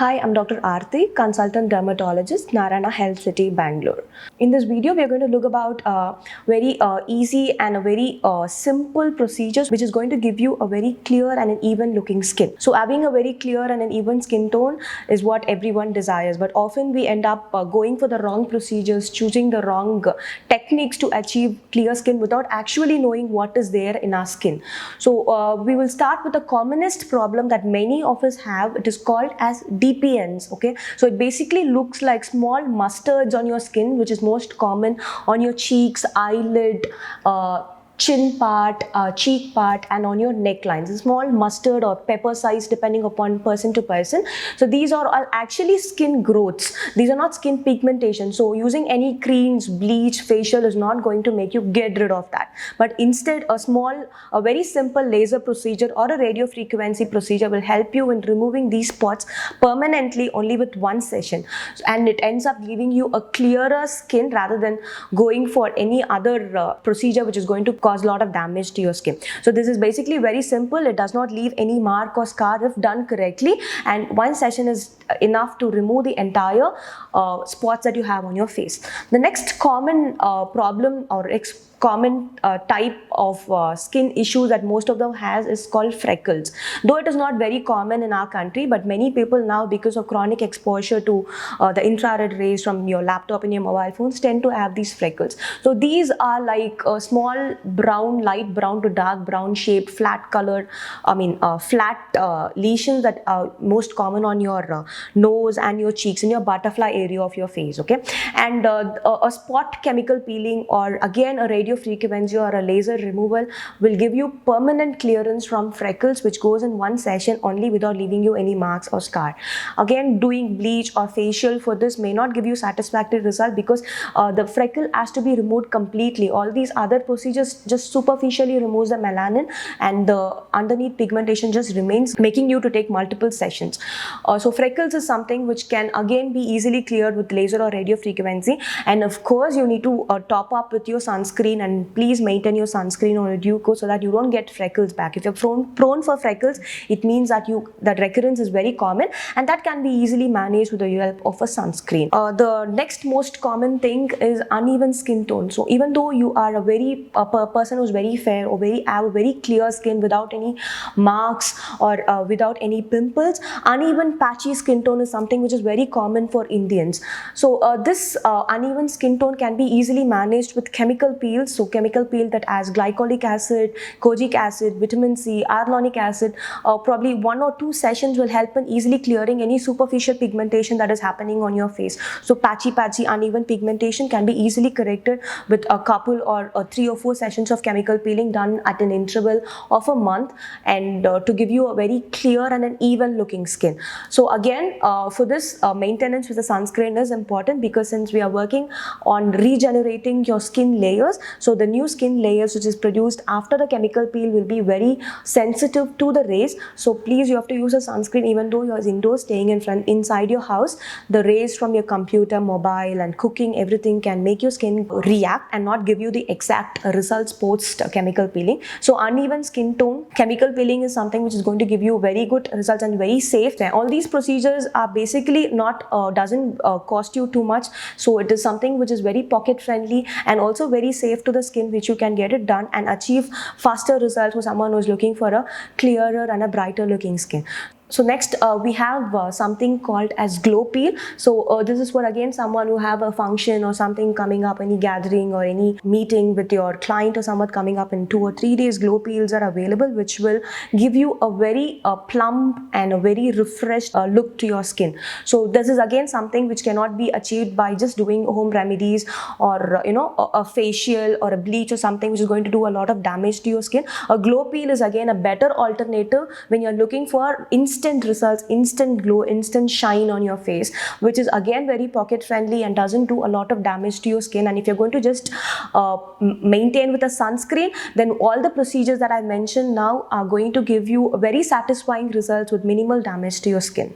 Hi, I'm Dr. Aarti, consultant dermatologist, Narayana Health City, Bangalore. In this video, we are going to look about very easy and a very simple procedures which is going to give you a very clear and an even looking skin. So having a very clear and an even skin tone is what everyone desires, but often we end up going for the wrong procedures, choosing the wrong techniques to achieve clear skin without actually knowing what is there in our skin. So we will start with the commonest problem that many of us have. It is called as DPNs. Okay, so it basically looks like small mustards on your skin, which is most common on your cheeks, eyelid, chin part, cheek part, and on your necklines. A small mustard or pepper size depending upon person to person. So these are all actually skin growths. These are not skin pigmentation. So using any creams, bleach, facial is not going to make you get rid of that. But instead a very simple laser procedure or a radio frequency procedure will help you in removing these spots permanently only with one session. And it ends up giving you a clearer skin rather than going for any other procedure which is going to cause a lot of damage to your skin. So this is basically very simple. It does not leave any mark or scar if done correctly, and one session is enough to remove the entire spots that you have on your face. The next common problem or common type of skin issues that most of them has is called freckles. Though it is not very common in our country, but many people now, because of chronic exposure to the infrared rays from your laptop and your mobile phones, tend to have these freckles. So these are like small brown, light brown to dark brown shaped, flat colored, flat lesions that are most common on your nose and your cheeks, in your butterfly area of your face. Okay, and a spot chemical peeling or again a radio frequency or a laser removal will give you permanent clearance from freckles, which goes in one session only without leaving you any marks or scar. Again, doing bleach or facial for this may not give you satisfactory result because the freckle has to be removed completely. All these other procedures just superficially removes the melanin, and the underneath pigmentation just remains, making you to take multiple sessions. So freckles is something which can again be easily cleared with laser or radio frequency, and of course you need to top up with your sunscreen, and please maintain your sunscreen on a due course so that you don't get freckles back. If you're prone for freckles, it means that that recurrence is very common, and that can be easily managed with the help of a sunscreen. The next most common thing is uneven skin tone. So even though you are a person who's very fair or have a very clear skin without any marks or without any pimples, uneven patchy skin tone is something which is very common for Indians. So this uneven skin tone can be easily managed with chemical peels. So chemical peel that has glycolic acid, kojic acid, vitamin C, hyaluronic acid, probably 1 or 2 sessions will help in easily clearing any superficial pigmentation that is happening on your face. So patchy uneven pigmentation can be easily corrected with a couple or 3 or 4 sessions of chemical peeling done at an interval of a month, and to give you a very clear and an even looking skin. So again, for this maintenance with the sunscreen is important, because since we are working on regenerating your skin layers, so the new skin layers which is produced after the chemical peel will be very sensitive to the rays. So please, you have to use a sunscreen even though you are indoors, staying inside your house. The rays from your computer, mobile, and cooking, everything can make your skin react and not give you the exact results post chemical peeling. So uneven skin tone, chemical peeling is something which is going to give you very good results and very safe. All these procedures are basically not doesn't cost you too much, so it is something which is very pocket friendly and also very safe to the skin, which you can get it done and achieve faster results for someone who is looking for a clearer and a brighter looking skin. So next we have something called as glow peel. So this is for again someone who have a function or something coming up, any gathering or any meeting with your client or someone coming up in 2 or 3 days. Glow peels are available, which will give you a very plump and a very refreshed look to your skin. So this is again something which cannot be achieved by just doing home remedies or a facial or a bleach or something which is going to do a lot of damage to your skin. A glow peel is again a better alternative when you're looking for instant results, instant glow, instant shine on your face, which is again very pocket friendly and doesn't do a lot of damage to your skin. And if you're going to just maintain with a sunscreen, then all the procedures that I mentioned now are going to give you very satisfying results with minimal damage to your skin.